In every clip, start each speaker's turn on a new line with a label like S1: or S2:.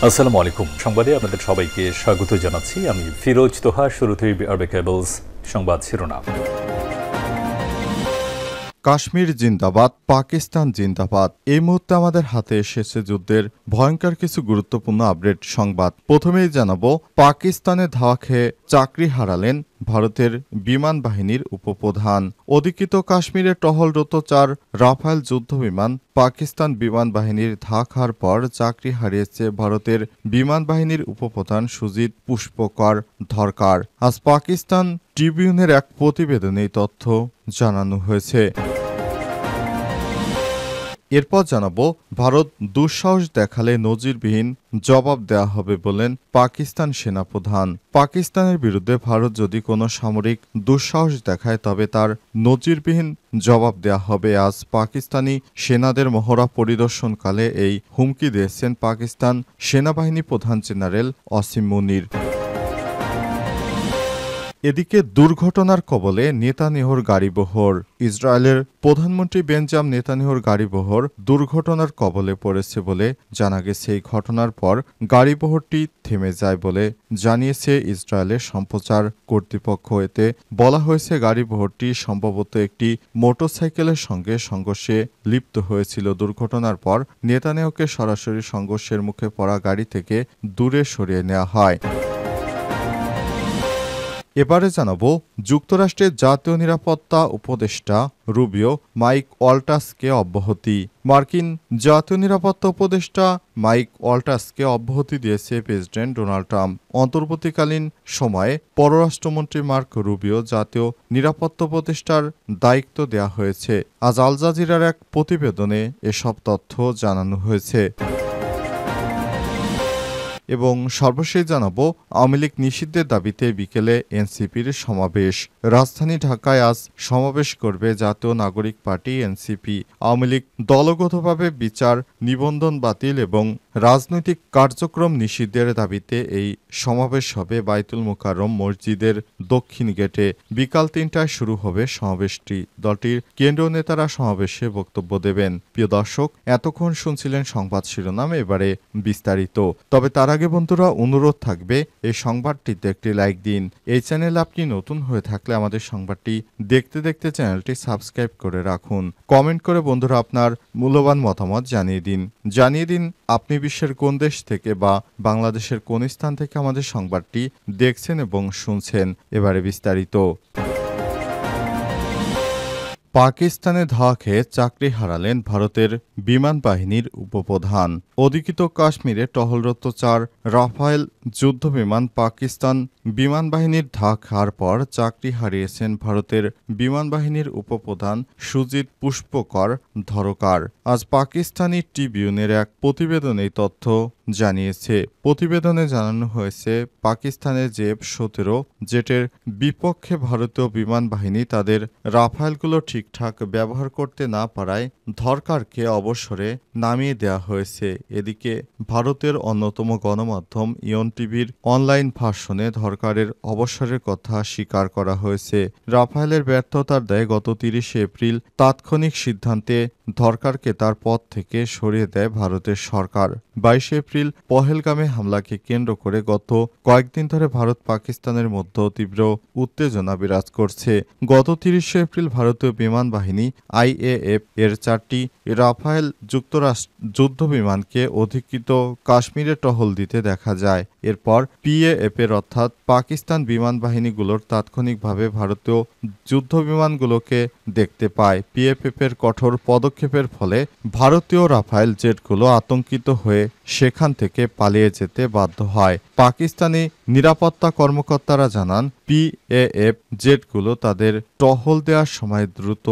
S1: আসসালামু আলাইকুম। সংবাদে আপনাদের সবাইকে স্বাগত জানাচ্ছি। আমি ফিরোজ তোহা। শুরুতেই আরবে কেবলস সংবাদ শিরোনাম।
S2: কাশ্মীর জিন্দাবাদ, পাকিস্তান জিন্দাবাদ। এই মুহূর্তে আমাদের হাতে এসেছে যুদ্ধের ভয়ঙ্কর কিছু গুরুত্বপূর্ণ আপডেট সংবাদ। প্রথমেই জানাবো, পাকিস্তানে ধাওয়া খেয়ে চাকরি হারালেন ভারতের বিমান বাহিনীর উপপ্রধান। অধিকৃত কাশ্মীরে টহলরত 4 রাফায়েল যুদ্ধবিমান পাকিস্তান বিমান বাহিনীর ধাওয়া খাওয়ার পর চাকরি হারিয়েছে ভারতের বিমান বাহিনীর উপপ্রধান সুজিত পুষ্পকর ধরকার। আজ পাকিস্তান ট্রিবিউনের এক প্রতিবেদনে এই তথ্য জানানো হয়েছে। এরপর জানাবো, ভারত দুঃসাহস দেখালে নজিরবিহীন জবাব দেওয়া হবে বলেন পাকিস্তান সেনাপ্রধান। পাকিস্তানের বিরুদ্ধে ভারত যদি কোনো সামরিক দুঃসাহস দেখায় তবে তার নজিরবিহীন জবাব দেওয়া হবে। আজ পাকিস্তানি সেনাদের মহড়া পরিদর্শনকালে এই হুমকি দিয়েছেন পাকিস্তান সেনাবাহিনী প্রধান জেনারেল অসিম মুনির। এদিকে দুর্ঘটনার কবলে নেতানিয়াহুর গাড়িবহর। ইসরায়েলের প্রধানমন্ত্রী বেঞ্জামিন নেতানিয়াহুর গাড়িবহর দুর্ঘটনার কবলে পড়েছে বলে জানা গেছে। এই ঘটনার পর গাড়িবহরটি থেমে যায় বলে জানিয়েছে ইসরায়েলের সম্প্রচার কর্তৃপক্ষ। এতে বলা হয়েছে, গাড়িবহরটি সম্ভবত একটি মোটরসাইকেলের সঙ্গে সংঘর্ষে লিপ্ত হয়েছিল। দুর্ঘটনার পর নেতানিয়াহুকে সরাসরি সংঘর্ষের মুখে পড়া গাড়ি থেকে দূরে সরিয়ে নেওয়া হয়। এবারে জানাবো, যুক্তরাষ্ট্রের জাতীয় নিরাপত্তা উপদেষ্টা রুবিও মাইক ওয়াল্টাসকে অব্যাহতি। মার্কিন জাতীয় নিরাপত্তা উপদেষ্টা মাইক ওয়াল্টাসকে অব্যাহতি দিয়েছে প্রেসিডেন্ট ডোনাল্ড ট্রাম্প। অন্তর্বর্তীকালীন সময়ে পররাষ্ট্রমন্ত্রী মার্ক রুবিও জাতীয় নিরাপত্তা উপদেষ্টার দায়িত্ব দেওয়া হয়েছে। আজ আল জাজিরার এক প্রতিবেদনে এসব তথ্য জানানো হয়েছে। এবং সর্বশেষ জানাবো, আওয়ামী লীগ নিষিদ্ধের দাবিতে বিকেলে এনসিপির সমাবেশ। রাজধানী ঢাকায় আজ সমাবেশ করবে জাতীয় নাগরিক পার্টি এনসিপি। আওয়ামী লীগ দলগতভাবে বিচার, নিবন্ধন বাতিল এবং রাজনৈতিক কার্যক্রম নিষিদ্ধের দাবিতে এই সমাবেশ হবে বাইতুল মোকাররম মসজিদের দক্ষিণ গেটে। বিকাল ৩টায় শুরু হবে সমাবেশটি। দলটির কেন্দ্রীয় নেতারা সমাবেশে বক্তব্য দেবেন। প্রিয় দর্শক, এতক্ষণ শুনছিলেন সংবাদ শিরোনাম, এবারে বিস্তারিত। তবে তার আগে বন্ধুরা, অনুরোধ থাকবে এই সংবাদটিতে একটি লাইক দিন। এই চ্যানেলে আপনি নতুন হয়ে থাকলে আমাদের সংবাদটি দেখতে দেখতে চ্যানেলটি সাবস্ক্রাইব করে রাখুন। কমেন্ট করে বন্ধুরা আপনার মূল্যবান মতামত জানিয়ে দিন আপনি বিশ্বের কোন দেশ থেকে বা বাংলাদেশের কোন স্থান থেকে আমাদের সংবাদটি দেখছেন এবং শুনছেন। এবারে বিস্তারিত। পাকিস্তানে ধাওয়া খেয়ে চাকরি হারালেন ভারতের বিমান বাহিনীর উপপ্রধান। অধিকৃত কাশ্মীরে টহলরত 4 রাফায়েল যুদ্ধবিমান পাকিস্তান বিমান বাহিনীর ধাওয়া খাওয়ার পর চাকরি হারিয়েছেন ভারতের বিমান বাহিনীর উপপ্রধান সুজিত পুষ্পকর ধরকার। আজ পাকিস্তানি ট্রিবিউনের এক প্রতিবেদনে এই তথ্য জানিয়েছে। প্রতিবেদনে জানানো হয়েছে, পাকিস্তানের জেফ-17 জেটের বিপক্ষে ভারতীয় বিমান বাহিনী তাদের রাফায়েলগুলো ঠিকঠাক ব্যবহার করতে না পারায় ধরকারকে অবসরে নামিয়ে দেওয়া হয়েছে। এদিকে ভারতের অন্যতম গণমাধ্যম ইয়ন টিভির অনলাইন ভার্সনে ধরকারের অবসরের কথা স্বীকার করা হয়েছে। রাফায়েলের ব্যর্থতার দায়ে গত 30শে এপ্রিল তাৎক্ষণিক সিদ্ধান্তে ধরকারকে তার পদ থেকে সরিয়ে দেয় ভারতের সরকার। 22শে এপ্রিল পহেলগামে হামলাকে কেন্দ্র করে গত কয়েকদিন ধরে ভারত পাকিস্তানের মধ্যে তীব্র উত্তেজনা বিরাজ করছে। গত 30শে এপ্রিল ভারতীয় বিমান বাহিনী IAF এর 4টি রাফায়েল যুদ্ধ বিমানকে অধিকৃত কাশ্মীরে টহল দিতে দেখা যায়। এরপর PAF এর অর্থাৎ পাকিস্তান বিমান বাহিনীগুলোর তাৎক্ষণিকভাবে ভারতীয় যুদ্ধ বিমানগুলোকে দেখতে পায়। PAF এর কঠোর পদক্ষেপের ফলে ভারতীয় রাফায়েল জেটগুলো আতঙ্কিত হয়ে সেখান থেকে পালিয়ে যেতে বাধ্য হয়। পাকিস্তানি নিরাপত্তা কর্মকর্তারা জানান, PAF জেটগুলো তাদের টহল দেওয়ার সময় দ্রুত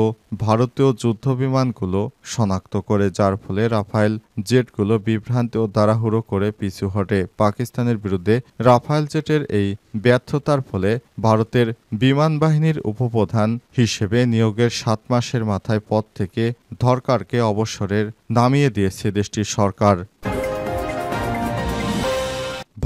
S2: ভারতীয় যুদ্ধবিমানগুলো শনাক্ত করে, যার ফলে রাফায়েল জেটগুলো বিভ্রান্তি ও তাড়াহুড়ো করে পিছু হটে। পাকিস্তানের বিরুদ্ধে রাফায়েল জেটের এই ব্যর্থতার ফলে ভারতের বিমান বাহিনীর উপপ্রধান হিসেবে নিয়োগের 7 মাসের মাথায় পদ থেকে ধরকারকে অবসরের নামিয়ে দিয়েছে দেশটির সরকার।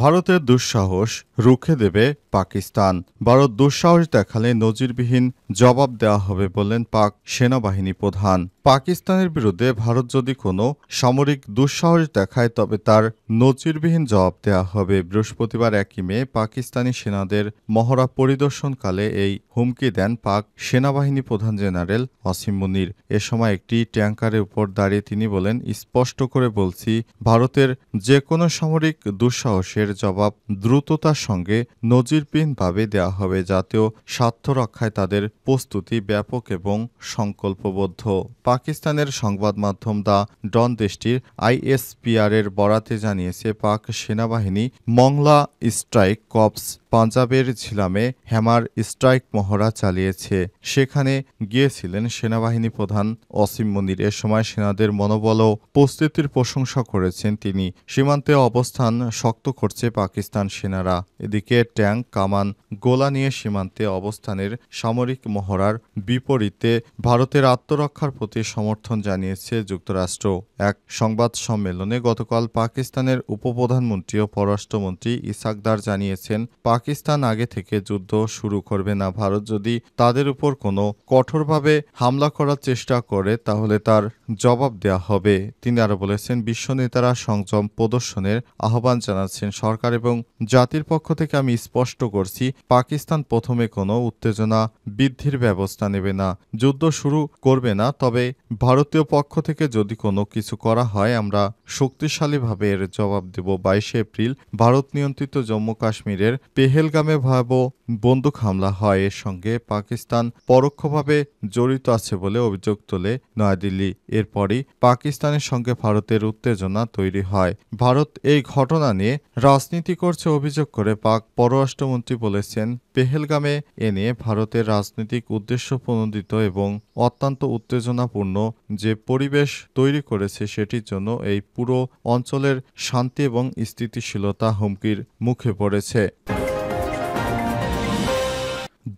S2: ভারতের দুঃসাহস রুখে দেবে পাকিস্তান। ভারত দুঃসাহস দেখালে নজিরবিহীন জবাব দেওয়া হবে বললেন পাক সেনাবাহিনী প্রধান। পাকিস্তানের বিরুদ্ধে ভারত যদি কোনো সামরিক দুঃসাহস দেখায় তবে তার নজিরবিহীন জবাব দেওয়া হবে। বৃহস্পতিবার ১ মে পাকিস্তানি সেনাদের মহড়া পরিদর্শনকালে এই হুমকি দেন পাক সেনাবাহিনী প্রধান জেনারেল ওয়াসিম মুনির। এ সময় একটি ট্যাঙ্কারের উপর দাঁড়িয়ে তিনি বলেন, স্পষ্ট করে বলছি, ভারতের যে কোনো সামরিক দুঃসাহসের জবাব দ্রুততার সঙ্গে নজিরবিহীনভাবে দেওয়া হবে। জাতীয় স্বার্থ রক্ষায় তাদের প্রস্তুতি ব্যাপক এবং সংকল্পবদ্ধ। পাকিস্তানের সংবাদ মাধ্যম দ্য ডন দেশটির ISPR এর বরাতে জানিয়েছে, পাক সেনাবাহিনী মংলা স্ট্রাইক কর্পস পাঞ্জাবের ঝিলামে হ্যামার স্ট্রাইক মহড়া চালিয়েছে। সেখানে গিয়েছিলেন সেনাবাহিনী প্রধান ওয়াসিম মুনির। এ সময় সেনাদের মনোবল ও প্রস্তুতির প্রশংসা করেছেন তিনি। সীমান্তে অবস্থান শক্ত করছে পাকিস্তান সেনারা। এদিকে ট্যাঙ্ক, কামান, গোলা নিয়ে সীমান্তে অবস্থানের সামরিক মহড়ার বিপরীতে ভারতের আত্মরক্ষার প্রতি সমর্থন জানিয়েছে যুক্তরাষ্ট্র। এক সংবাদ সম্মেলনে গতকাল পাকিস্তানের উপপ্রধানমন্ত্রী ও পররাষ্ট্রমন্ত্রী ইসাকদার জানিয়েছেন, পাকিস্তান আগে থেকে যুদ্ধ শুরু করবে না। ভারত যদি তাদের উপর কোনো কঠোরভাবে হামলা করার চেষ্টা করে তাহলে তার জবাব দেওয়া হবে। তিনি আরও বলেছেন, বিশ্ব নেতারা সংযম প্রদর্শনের আহ্বান জানাচ্ছেন। সরকার এবং জাতির পক্ষ থেকে আমি স্পষ্ট করছি, পাকিস্তান প্রথমে কোনো উত্তেজনা বৃদ্ধির ব্যবস্থা নেবে না, যুদ্ধ শুরু করবে না। তবে ভারতীয় পক্ষ থেকে যদি কোনো কিছু করা হয় আমরা শক্তিশালীভাবে এর জবাব দেব। 22 এপ্রিল ভারত নিয়ন্ত্রিত জম্মু কাশ্মীরের পেহেলগামে ভয়াবহ বন্দুক হামলা হয়। এর সঙ্গে পাকিস্তান পরোক্ষভাবে জড়িত আছে বলে অভিযোগ তোলে নয়াদিল্লি। এরপরই পাকিস্তানের সঙ্গে ভারতের উত্তেজনা তৈরি হয়। ভারত এই ঘটনা নিয়ে রাজনীতি করছে অভিযোগ করে পাক পররাষ্ট্রমন্ত্রী বলেছেন, পেহেলগামে এ নিয়ে ভারতের রাজনৈতিক উদ্দেশ্য প্রণোদিত এবং অত্যন্ত উত্তেজনাপূর্ণ যে পরিবেশ তৈরি করেছে সেটির জন্য এই পুরো অঞ্চলের শান্তি এবং স্থিতিশীলতা হুমকির মুখে পড়েছে।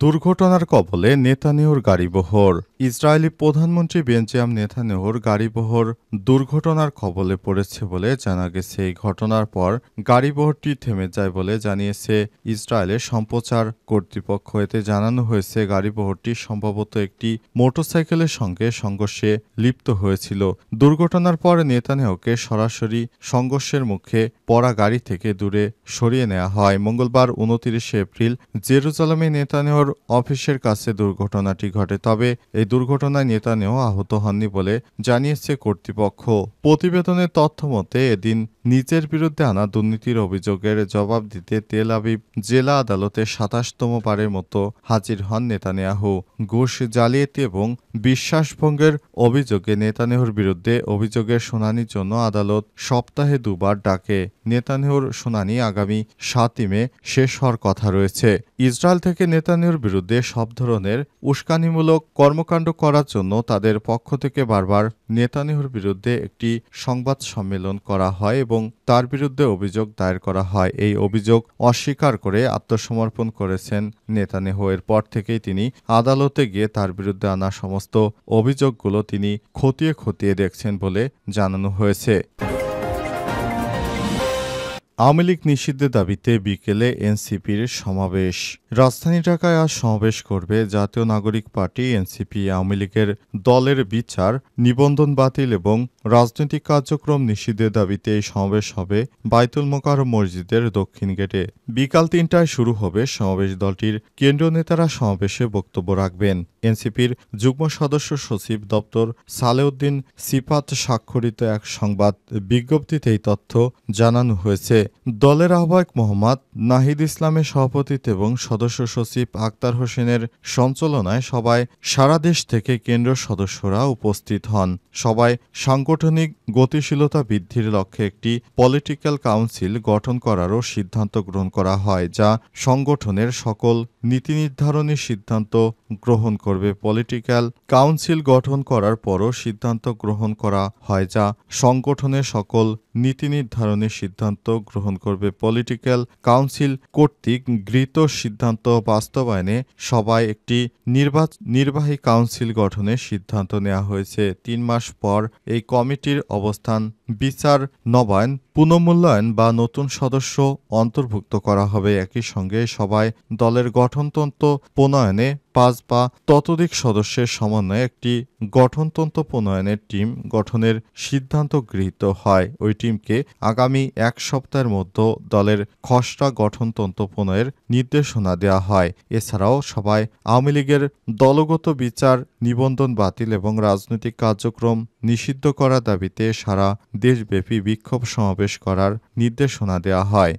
S2: দুর্ঘটনার কবলে নেতানিয়াহুর গাড়িবহর। ইসরায়েলি প্রধানমন্ত্রী বেঞ্জামিন নেতানিয়াহুর গাড়িবহর দুর্ঘটনার কবলে পড়েছে বলে জানা গেছে। এই ঘটনার পর গাড়িবহরটি থেমে যায় বলে জানিয়েছে ইসরায়েলের সম্প্রচার কর্তৃপক্ষ। এতে জানানো হয়েছে, গাড়িবহরটি সম্ভবত একটি মোটরসাইকেলের সঙ্গে সংঘর্ষে লিপ্ত হয়েছিল। দুর্ঘটনার পর নেতানিয়াহুকে সরাসরি সংঘর্ষের মুখে পড়া গাড়ি থেকে দূরে সরিয়ে নেওয়া হয়। মঙ্গলবার 29 এপ্রিল জেরুজালেমে নেতানিয়াহুর অফিসের কাছে দুর্ঘটনাটি ঘটে। তবে এই দুর্ঘটনায় নেতানিয়াহু আহত হননি বলে জানিয়েছে কর্তৃপক্ষ। প্রতিবেদনের তথ্য মতে এদিন নিজের বিরুদ্ধে আনা দুর্নীতির অভিযোগের জবাব দিতে তেল আবিব জেলা আদালতে 27তম বারের মতো হাজির হন নেতানিয়াহু। ঘুষ, জালিয়াতি এবং বিশ্বাসভঙ্গের অভিযোগে নেতানিয়াহুর বিরুদ্ধে অভিযোগের শুনানির জন্য আদালত সপ্তাহে 2 বার ডাকে। নেতানিয়াহুর শুনানি আগামী 7 মে শেষ হওয়ার কথা রয়েছে। ইসরায়েল থেকে নেতানিয়াহুর বিরুদ্ধে সব ধরনের উস্কানিমূলক কর্মকাণ্ড করার জন্য তাদের পক্ষ থেকে বারবার নেতানিয়াহুর বিরুদ্ধে একটি সংবাদ সম্মেলন করা হয় এবং তার বিরুদ্ধে অভিযোগ দায়ের করা হয়। এই অভিযোগ অস্বীকার করে আত্মসমর্পণ করেছেন নেতানিয়াহু। এরপর থেকেই তিনি আদালতে গিয়ে তার বিরুদ্ধে আনা সমস্ত অভিযোগগুলো তিনি খতিয়ে খতিয়ে দেখছেন বলে জানানো হয়েছে। আওয়ামী লীগ নিষিদ্ধের দাবিতে বিকেলে এনসিপির সমাবেশ। রাজধানী ঢাকায় আজ সমাবেশ করবে জাতীয় নাগরিক পার্টি এনসিপি। আওয়ামী লীগের দলের বিচার, নিবন্ধন বাতিল এবং রাজনৈতিক কার্যক্রম নিষিদ্ধের দাবিতে এই সমাবেশ হবে বায়তুল মোকাররম মসজিদের দক্ষিণ গেটে। বিকাল 3টায় শুরু হবে সমাবেশ। দলটির কেন্দ্রীয় নেতারা সমাবেশে বক্তব্য রাখবেন। এনসিপির যুগ্ম সদস্য সচিব দপ্তর সালেউদ্দিন সিফাত স্বাক্ষরিত এক সংবাদ বিজ্ঞপ্তিতে এই তথ্য জানানো হয়েছে। দলের আহ্বায়ক মোহাম্মদ নাহিদ ইসলামের সভাপতিত্বে এবং সদস্য সচিব আক্তার হোসেনের সঞ্চালনায় সভায় সারা দেশ থেকে কেন্দ্রীয় সদস্যরা উপস্থিত হন। সভায় সাংগঠনিক গতিশীলতা বৃদ্ধির লক্ষ্যে একটি পলিটিক্যাল কাউন্সিল গঠন করারও সিদ্ধান্ত গ্রহণ করা হয়, যা সংগঠনের সকল নীতি নির্ধারণী সিদ্ধান্ত গ্রহণ করবে। পলিটিক্যাল কাউন্সিল গঠন করার পরও সিদ্ধান্ত গ্রহণ করা হয়, যা সংগঠনের সকল নীতি নির্ধারণী সিদ্ধান্ত গ্রহণ করবে। পলিটিক্যাল কাউন্সিল কর্তৃক গৃহীত সিদ্ধান্ত বাস্তবায়নে সভায় একটি নির্বাহী কাউন্সিল গঠনের সিদ্ধান্ত নেওয়া হয়েছে। 3 মাস পর এই কমিটির অবস্থান বিচার নবায়ন পুনর্মূল্যায়ন বা নতুন সদস্য অন্তর্ভুক্ত করা হবে। একই সঙ্গে সবাই দলের গঠনতন্ত্র প্রণয়নে ৫ বা ততোধিক সদস্যের সমন্বয়ে একটি গঠনতন্ত্র প্রণয়নের টিম গঠনের সিদ্ধান্ত গৃহীত হয়। ওই টিমকে আগামী ১ সপ্তাহের মধ্যে দলের খসড়া গঠনতন্ত্র প্রণয়ের নির্দেশনা দেওয়া হয়। এছাড়াও সবাই আওয়ামী লীগের দলগত বিচার নিবন্ধন বাতিল এবং রাজনৈতিক কার্যক্রম নিষিদ্ধ করার দাবিতে সারা দেশব্যাপী বিক্ষোভ সমাবেশ করার নির্দেশনা দেওয়া হয়।